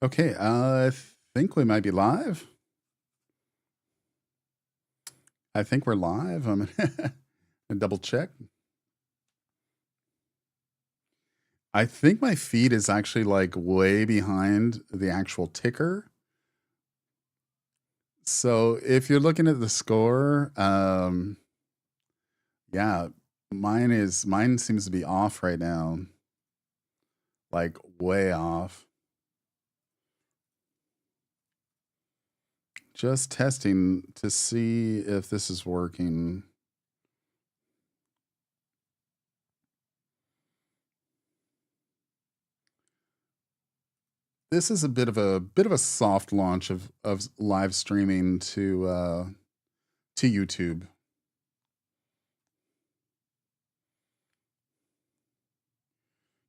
Okay, I think we might be live. I think we're live. I'm gonna double check. I think my feed is actually like way behind the actual ticker. So if you're looking at the score, yeah, mine seems to be off right now. Like way off. Just testing to see if this is working. This is a bit of a soft launch of live streaming to YouTube.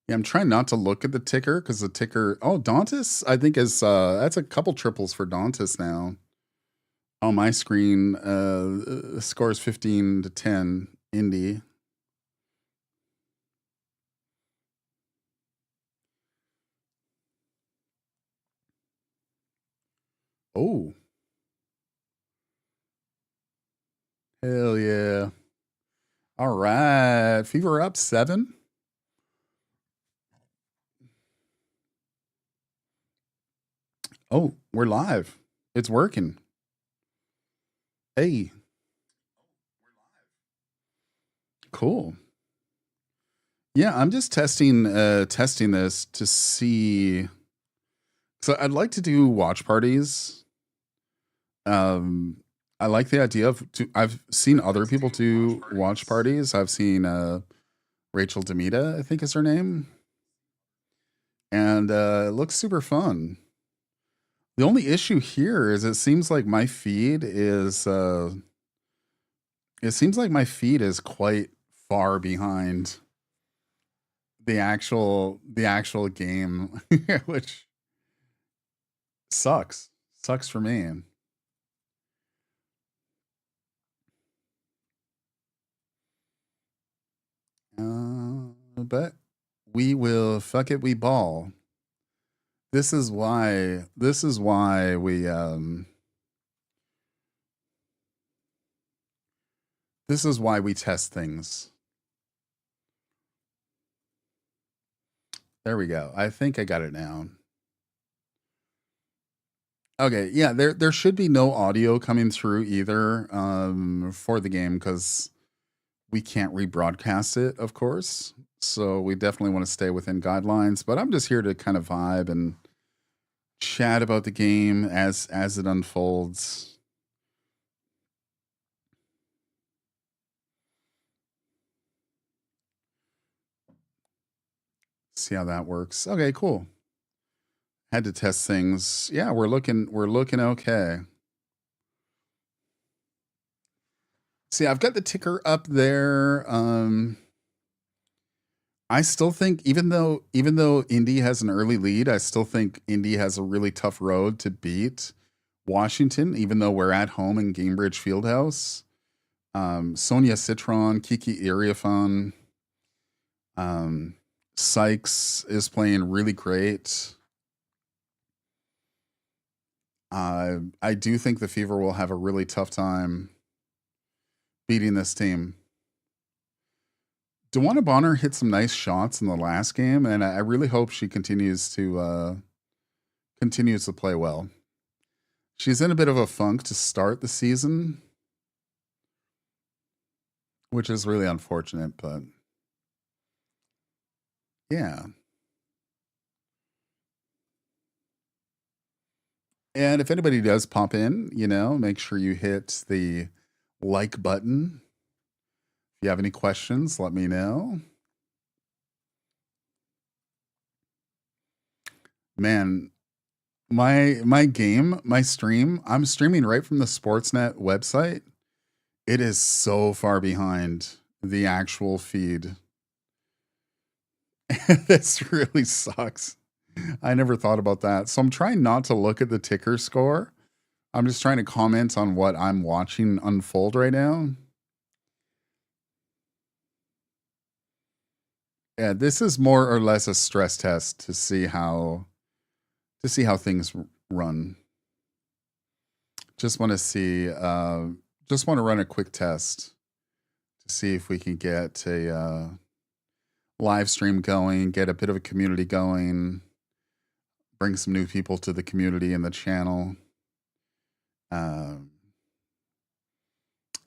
Yeah, I'm trying not to look at the ticker because the ticker. Oh, Dantas, I think is that's a couple triples for Dantas now. On my screen, the score is 15-10 Indy. Oh, hell yeah! All right, Fever up 7. Oh, we're live. It's working. Hey, cool. Yeah, I'm just testing this to see. So I'd like to do watch parties. Um, I like the idea of. I've seen other people do watch parties. I've seen Rachel Demita, I think is her name, and it looks super fun. The only issue here is it seems like my feed is quite far behind the actual game, which sucks. Sucks for me. But we will fuck it. We ball. This is why we this is why we test things. There we go. I think I got it now. Okay, yeah, there should be no audio coming through either for the game because we can't rebroadcast it, of course. So we definitely want to stay within guidelines. But I'm just here to kind of vibe and chat about the game as it unfolds. See how that works. Okay, cool. Had to test things. Yeah, we're looking okay. See, I've got the ticker up there. I still think even though Indy has an early lead, I still think Indy has a really tough road to beat Washington, even though we're at home in Gamebridge Fieldhouse. Sonia Citron, Kiki Iriafan, um, Sykes is playing really great. I do think the Fever will have a really tough time beating this team. Dewana Bonner hit some nice shots in the last game, and I really hope she continues to play well. She's in a bit of a funk to start the season, which is really unfortunate, but yeah. And if anybody does pop in, make sure you hit the like button. If you have any questions, let me know. Man, my stream, I'm streaming right from the Sportsnet website. It is so far behind the actual feed. This really sucks. I never thought about that. So I'm trying not to look at the ticker score. I'm just trying to comment on what I'm watching unfold right now. Yeah, this is more or less a stress test to see how to see how things run. Just want to see. Just want to run a quick test to see if we can get a live stream going, get a bit of a community going, bring some new people to the community and the channel.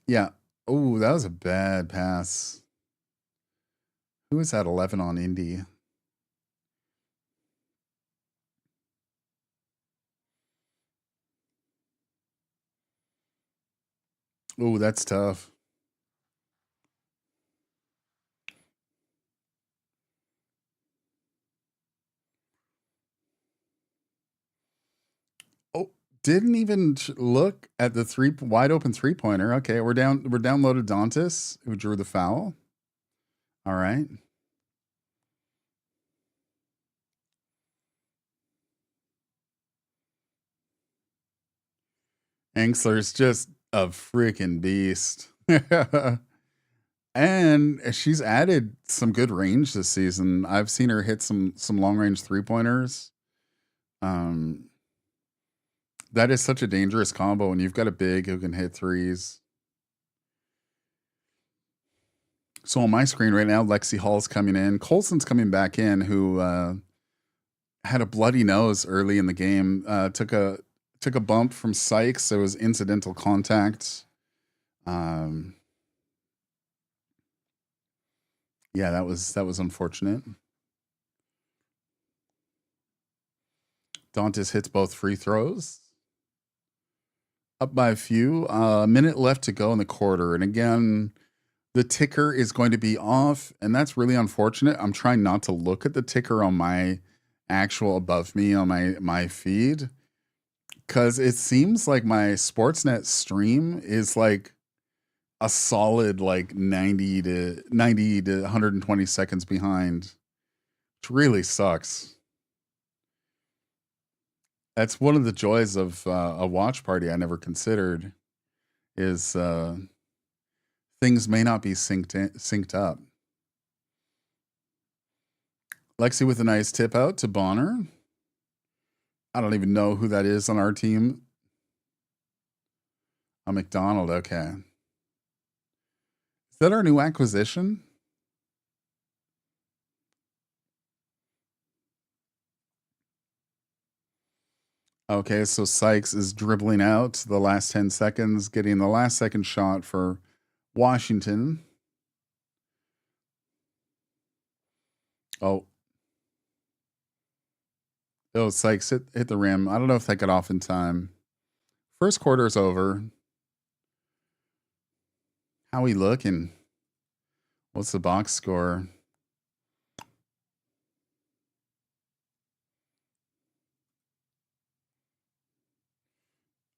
Yeah. Oh, that was a bad pass. Who was at 11 on Indy? Oh, that's tough. Oh, didn't even look at the wide open 3-pointer. Okay, we're downloaded Dantas, who drew the foul. All right. Angsler's just a freaking beast. And she's added some good range this season. I've seen her hit some long range 3-pointers. That is such a dangerous combo when you've got a big who can hit threes. So on my screen right now, Lexi Hall's coming in. Colson's coming back in, who had a bloody nose early in the game. Took a bump from Sykes. So it was incidental contact. Yeah, that was unfortunate. Dantas hits both free throws. Up by a few. A minute left to go in the quarter. And again, the ticker is going to be off, and that's really unfortunate. I'm trying not to look at the ticker on my actual above me on my feed, because it seems like my Sportsnet stream is like a solid like 90 to 120 seconds behind, which really sucks. That's one of the joys of a watch party I never considered, is things may not be synced up. Lexi with a nice tip out to Bonner. I don't even know who that is on our team. A McDonald, okay. Is that our new acquisition? Okay, so Sykes is dribbling out the last 10 seconds, getting the last second shot for Washington. Oh. Oh, Sykes hit the rim. I don't know if that got off in time. First quarter is over. How we looking? What's the box score?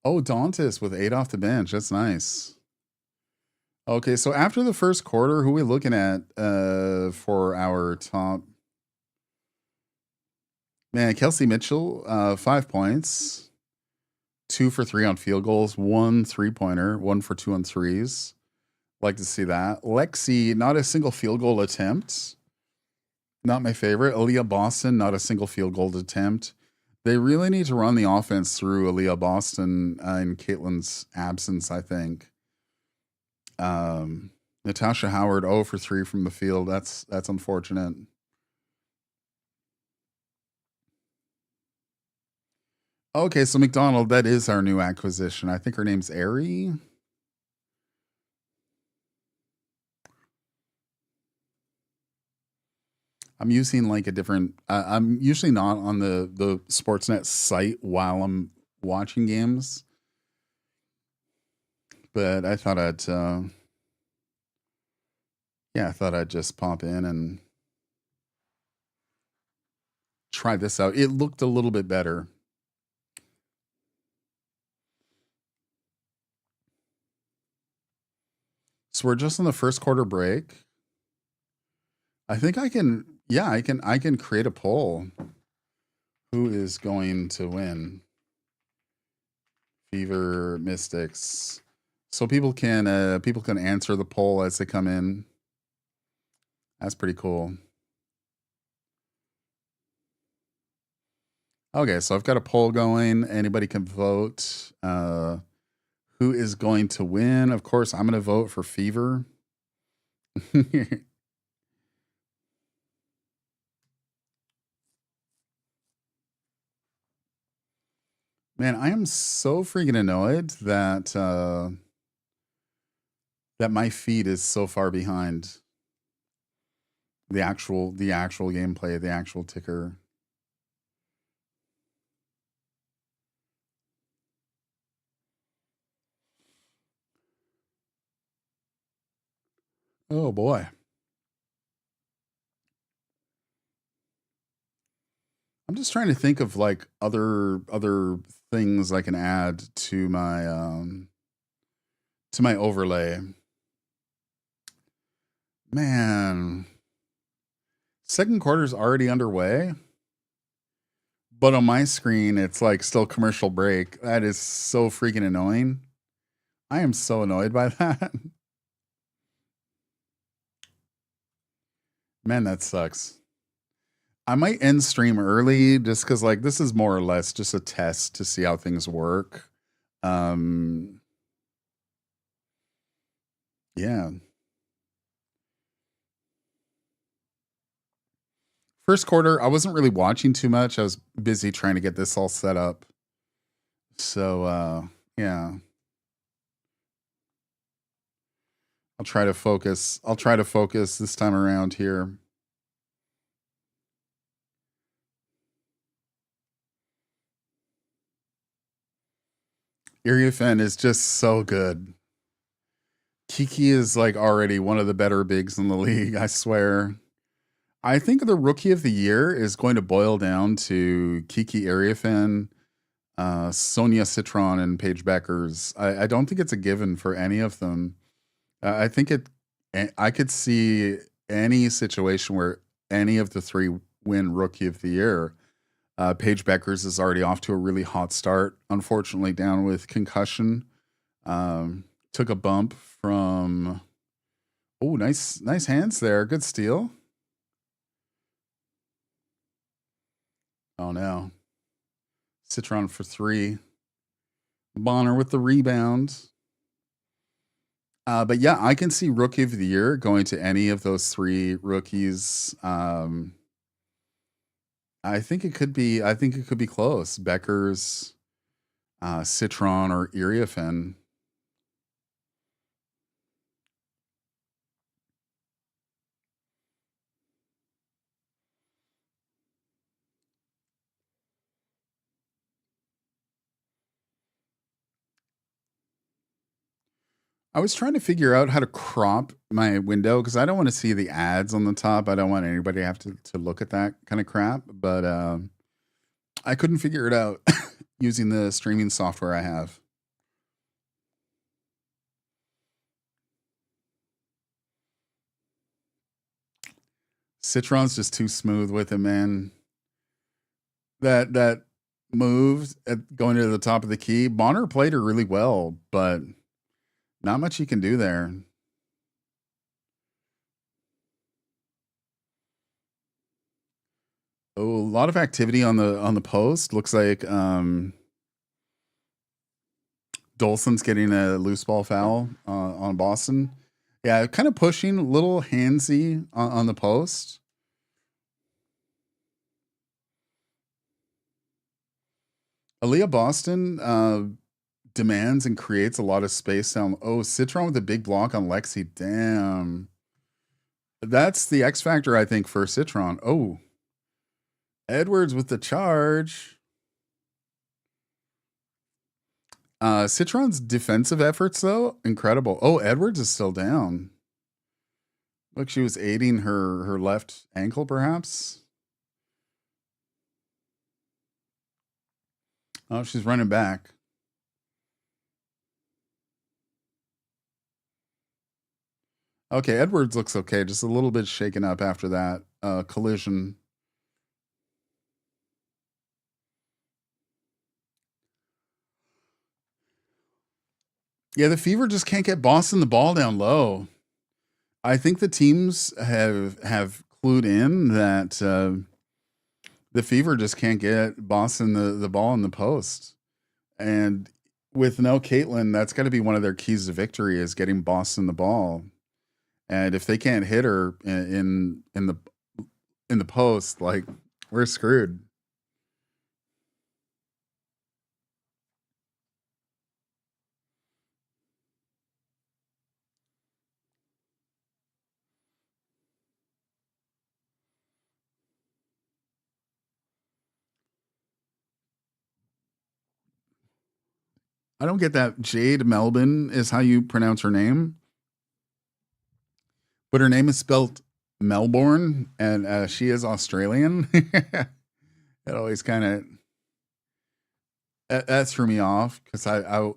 Oh, Dantas with 8 off the bench. That's nice. Okay, so after the first quarter, who are we looking at for our top? Man, Kelsey Mitchell, 5 points, 2 for 3 on field goals, 1 3-pointer, 1 for 2 on threes. Like to see that. Lexi, not a single field goal attempt. Not my favorite. Aaliyah Boston, not a single field goal attempt. They really need to run the offense through Aaliyah Boston in Caitlin's absence, I think. Natasha Howard, 0 for 3 from the field. That's unfortunate. Okay, so McDonald, that is our new acquisition. I think her name's Ari. I'm using like a different. I'm usually not on the Sportsnet site while I'm watching games, but I thought I'd. Yeah, I thought I'd just pop in and try this out. It looked a little bit better. So we're just on the first quarter break. I think I can. Yeah, I can create a poll. Who is going to win? Fever Mystics. So people can answer the poll as they come in. That's pretty cool. Okay, so I've got a poll going. Anybody can vote. Who is going to win? Of course, I'm going to vote for Fever. Man, I am so freaking annoyed that that my feed is so far behind the actual gameplay, the actual ticker. Oh boy. I'm just trying to think of like other things I can add to my overlay. Man, second quarter's already underway, but on my screen it's like still commercial break. That is so freaking annoying. I am so annoyed by that. Man, that sucks. I might end stream early just because like this is more or less just a test to see how things work. Um yeah. First quarter, I wasn't really watching too much. I was busy trying to get this all set up. So yeah. I'll try to focus. I'll try to focus this time around here. Iriafen is just so good. Kiki is like already one of the better bigs in the league, I swear. I think the rookie of the year is going to boil down to Kiki Iriafen, Sonia Citron, and Paige Beckers. I don't think it's a given for any of them. I think I could see any situation where any of the three win rookie of the year. Paige Beckers is already off to a really hot start. Unfortunately, down with concussion. Took a bump from. Oh, nice hands there. Good steal. Oh no. Citron for 3. Bonner with the rebound. But yeah, I can see rookie of the year going to any of those 3 rookies. I think it could be. I think it could be close. Beckers, Citron, or Iriafen. I was trying to figure out how to crop my window because I don't want to see the ads on the top. I don't want anybody to have to look at that kind of crap. But I couldn't figure it out using the streaming software I have. Citron's just too smooth with it, man. That move at going to the top of the key. Bonner played her really well, but not much you can do there. Oh, a lot of activity on the post. Looks like Dolson's getting a loose ball foul on Boston. Yeah, kind of pushing, a little handsy on the post. Aaliyah Boston demands and creates a lot of space down. Oh, Citron with a big block on Lexi. Damn. That's the X factor, I think, for Citron. Oh, Edwards with the charge. Citron's defensive efforts, though, incredible. Oh, Edwards is still down. Look, she was aiding her left ankle, perhaps. Oh, she's running back. Okay, Edwards looks okay. Just a little bit shaken up after that collision. Yeah, the Fever just can't get Boston the ball down low. I think the teams have clued in that The Fever just can't get Boston the ball in the post. And with no Caitlin, that's got to be one of their keys to victory is getting Boston the ball. And if they can't hit her in the post, like we're screwed. I don't get that. Jade Melbourne is how you pronounce her name, but her name is spelled Melbourne, and she is Australian. It always kind of that threw me off because I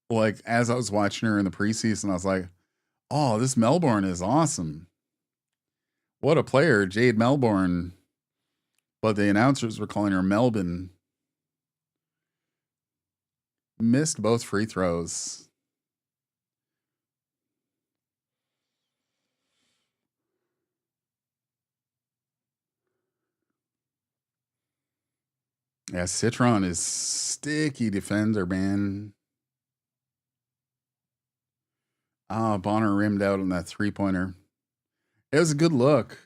like as I was watching her in the preseason, I was like, "Oh, this Melbourne is awesome! What a player, Jade Melbourne!" But the announcers were calling her Melbourne. Missed both free throws. Yeah, Citron is sticky defender, man. Ah, Bonner rimmed out on that 3-pointer. It was a good look.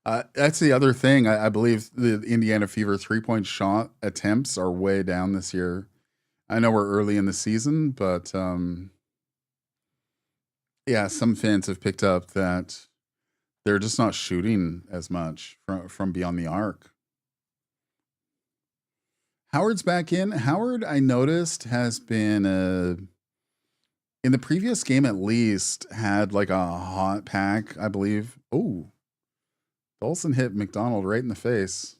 That's the other thing. I believe the Indiana Fever 3-point shot attempts are way down this year. I know we're early in the season, but yeah, some fans have picked up that they're just not shooting as much from beyond the arc. Howard's back in. Howard, I noticed, has been in the previous game at least had like a hot pack, I believe. Oh, Dolson hit McDonald right in the face.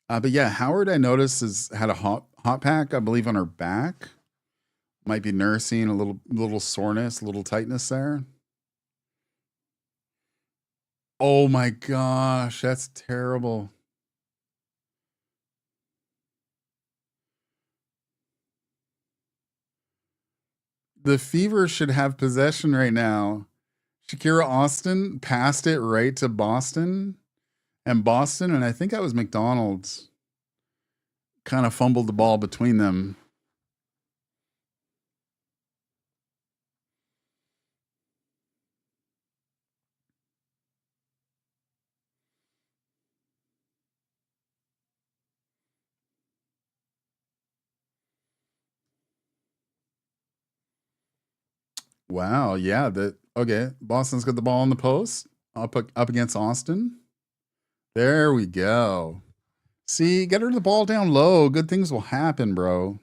But yeah, Howard, I noticed, has had a hot pack, I believe, on her back. Might be nursing a little soreness, a little tightness there. Oh my gosh, that's terrible. The Fever should have possession right now. Shakira Austin passed it right to Boston, and I think that was McDonald's, kind of fumbled the ball between them. Wow, yeah, that okay. Boston's got the ball in the post, up against Austin. There we go. See, get her the ball down low. Good things will happen, bro.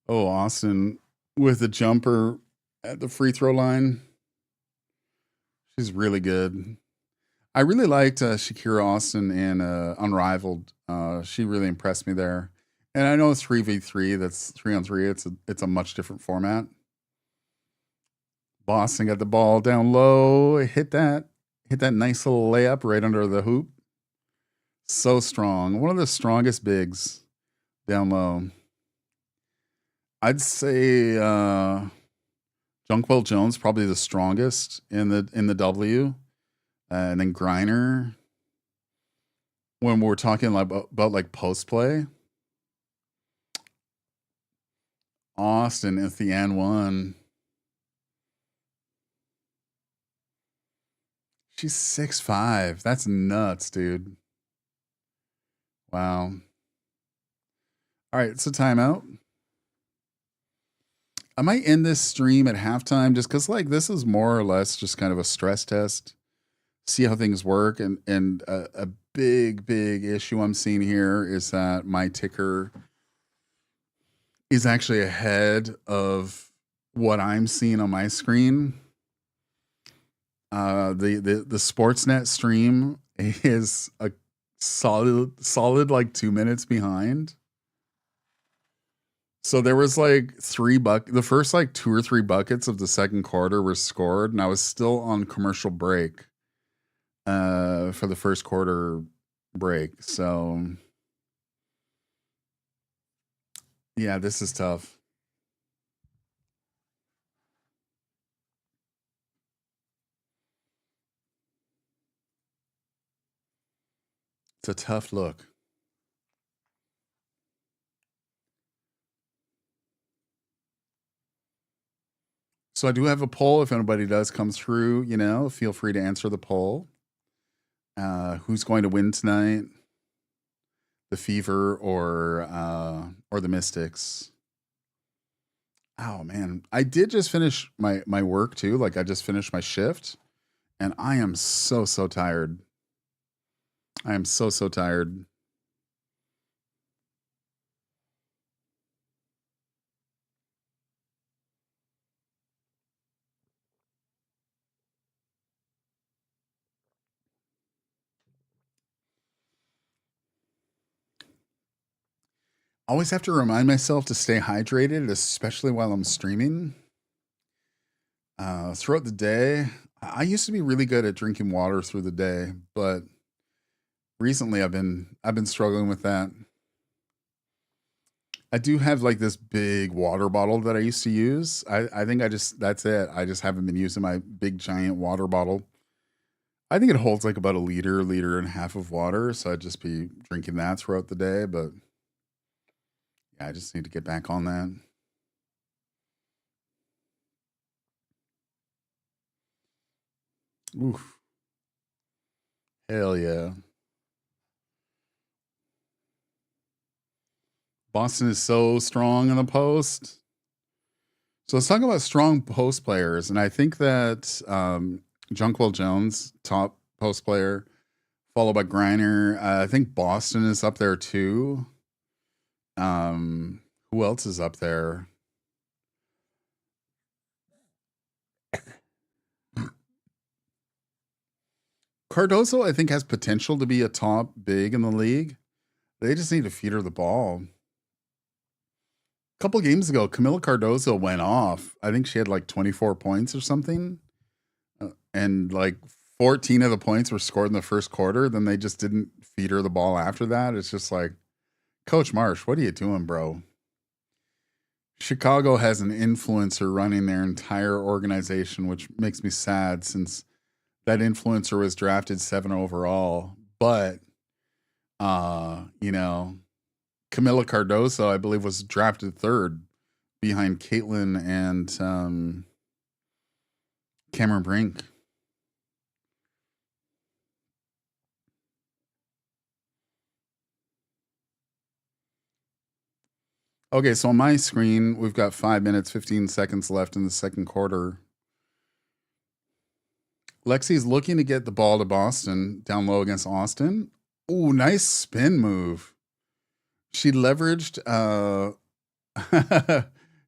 Oh, Austin with a jumper at the free throw line. She's really good. I really liked Shakira Austin in Unrivaled. She really impressed me there. And I know it's 3v3, that's 3-on-3. It's a much different format. Boston got the ball down low, hit that nice little layup right under the hoop. So strong. One of the strongest bigs down low. I'd say Jonquil Jones probably the strongest in the W, and then Griner. When we're talking about like post play, Austin at the N1. She's 6'5". That's nuts, dude. Wow. All right, it's a timeout. I might end this stream at halftime just because like this is more or less just kind of a stress test. See how things work, and a big issue I'm seeing here is that my ticker is actually ahead of what I'm seeing on my screen. The Sportsnet stream is a solid like 2 minutes behind. So there was like the first like two or three buckets of the second quarter were scored, and I was still on commercial break for the first quarter break. So yeah, this is tough. It's a tough look. So I do have a poll. If anybody does come through, feel free to answer the poll. Who's going to win tonight? The Fever or the Mystics? Oh man, I did just finish my work too. Like I just finished my shift, and I am so tired. I am so tired. Always have to remind myself to stay hydrated, especially while I'm streaming. Throughout the day, I used to be really good at drinking water through the day, but recently I've been struggling with that. I do have like this big water bottle that I used to use. I think that's it. I just haven't been using my big giant water bottle. I think it holds like about a liter and a half of water, so I'd just be drinking that throughout the day. But yeah, I just need to get back on that. Oof, hell yeah! Boston is so strong in the post. So let's talk about strong post players, and I think that Junkwell Jones, top post player, followed by Griner. I think Boston is up there too. Who else is up there? Cardoso, I think, has potential to be a top big in the league. They just need to feed her the ball. A couple games ago, Camila Cardoso went off. I think she had like 24 points or something. And like 14 of the points were scored in the first quarter. Then they just didn't feed her the ball after that. It's just like, Coach Marsh, what are you doing, bro? Chicago has an influencer running their entire organization, which makes me sad since that influencer was drafted 7 overall. But you know, Camila Cardoso, I believe, was drafted third behind Caitlin and Cameron Brink. Okay, so on my screen, we've got 5 minutes, 15 seconds left in the second quarter. Lexi's looking to get the ball to Boston down low against Austin. Ooh, nice spin move. She leveraged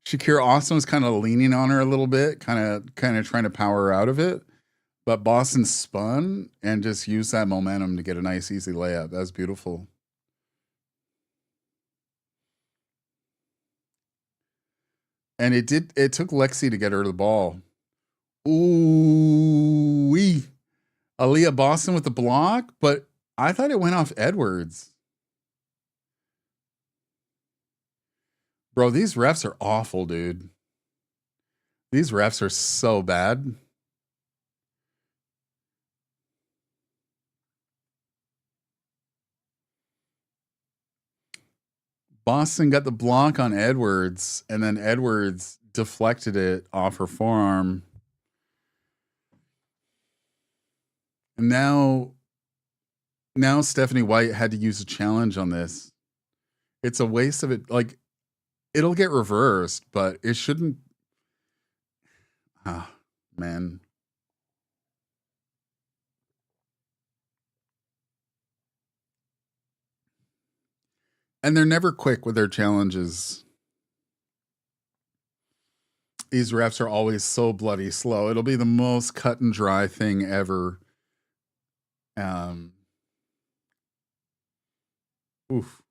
Shakira Austin was kind of leaning on her a little bit, kind of trying to power her out of it. But Boston spun and just used that momentum to get a nice easy layup. That was beautiful. And it took Lexi to get her the ball. Ooh wee. Aaliyah Boston with the block, but I thought it went off Edwards. Bro, these refs are awful, dude. These refs are so bad. Boston got the block on Edwards, and then Edwards deflected it off her forearm. And now Stephanie White had to use a challenge on this. It's a waste of it. Like, it'll get reversed, but it shouldn't. Ah, man. And they're never quick with their challenges. These refs are always so bloody slow. It'll be the most cut and dry thing ever. Um, oof.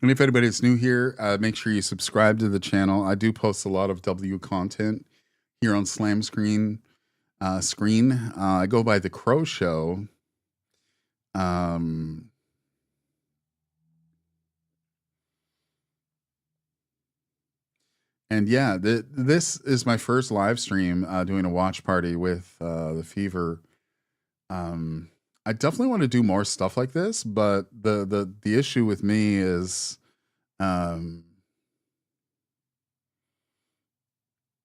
And if anybody's new here, make sure you subscribe to the channel. I do post a lot of W content here on Slam Screen. I go by the Crow Show. Um, and yeah, this is my first live stream doing a watch party with the Fever. I definitely want to do more stuff like this, but the issue with me is um,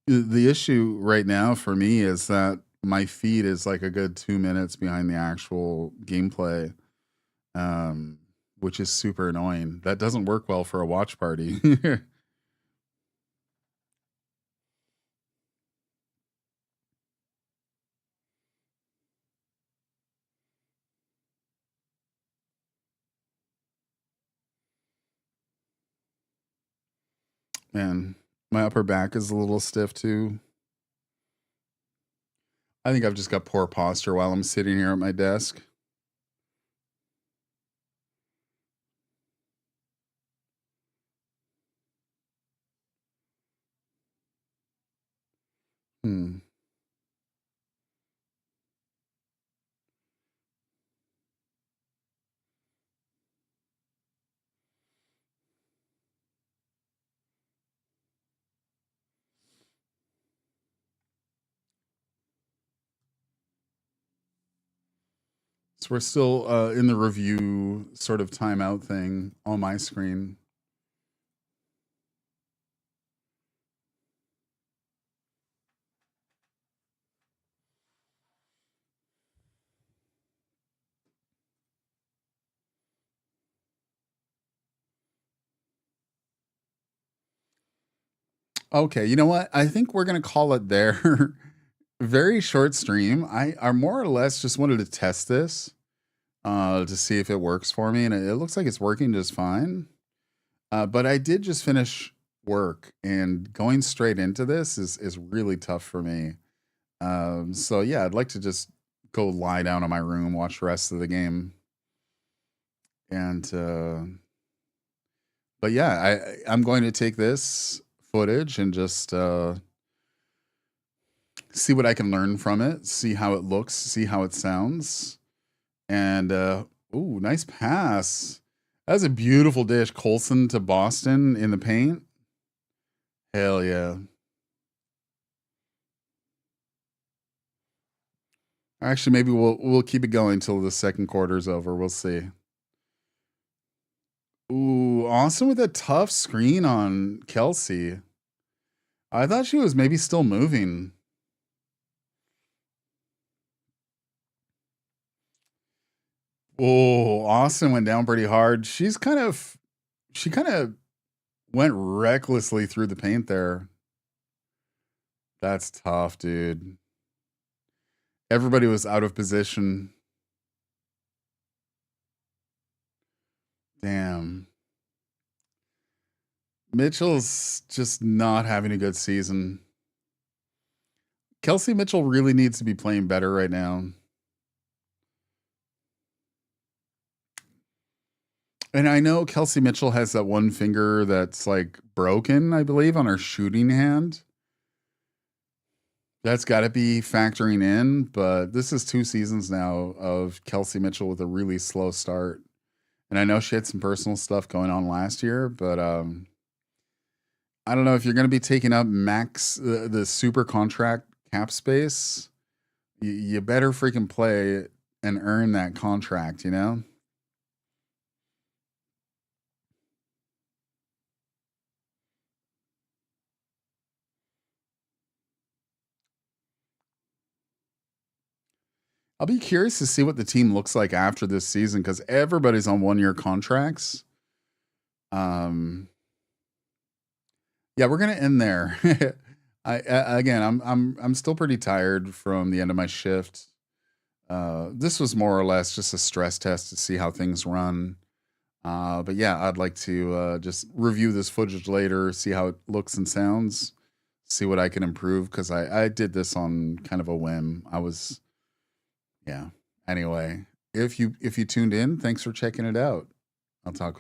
the issue right now for me is that my feed is like a good 2 minutes behind the actual gameplay, um, which is super annoying. That doesn't work well for a watch party. Man, my upper back is a little stiff too. I think I've just got poor posture while I'm sitting here at my desk. Hmm. So we're still in the review sort of timeout thing on my screen. Okay, you know what? I think we're gonna call it there. Very short stream. I more or less just wanted to test this to see if it works for me, and it looks like it's working just fine. But I did just finish work, and going straight into this is really tough for me. So yeah, I'd like to just go lie down in my room, watch the rest of the game, and but yeah, I'm going to take this footage and just see what I can learn from it, see how it looks, see how it sounds, and ooh, nice pass. That's a beautiful dish, Colson to Boston in the paint. Hell yeah. Actually, maybe we'll keep it going till the second quarter's over. We'll see. Ooh, Austin with a tough screen on Kelsey. I thought she was maybe still moving. Oh, Austin went down pretty hard. She kind of went recklessly through the paint there. That's tough, dude. Everybody was out of position. Damn. Mitchell's just not having a good season. Kelsey Mitchell really needs to be playing better right now. And I know Kelsey Mitchell has that one finger that's like broken, I believe, on her shooting hand. That's got to be factoring in, but this is 2 seasons now of Kelsey Mitchell with a really slow start. And I know she had some personal stuff going on last year, but I don't know if you're going to be taking up max the super contract cap space. You better freaking play and earn that contract, you know? I'll be curious to see what the team looks like after this season because everybody's on 1 year contracts. Um, yeah, we're gonna end there. Again, I'm still pretty tired from the end of my shift. This was more or less just a stress test to see how things run. But yeah, I'd like to just review this footage later, see how it looks and sounds, see what I can improve because I did this on kind of a whim. Yeah. Anyway, if you tuned in, thanks for checking it out. I'll talk.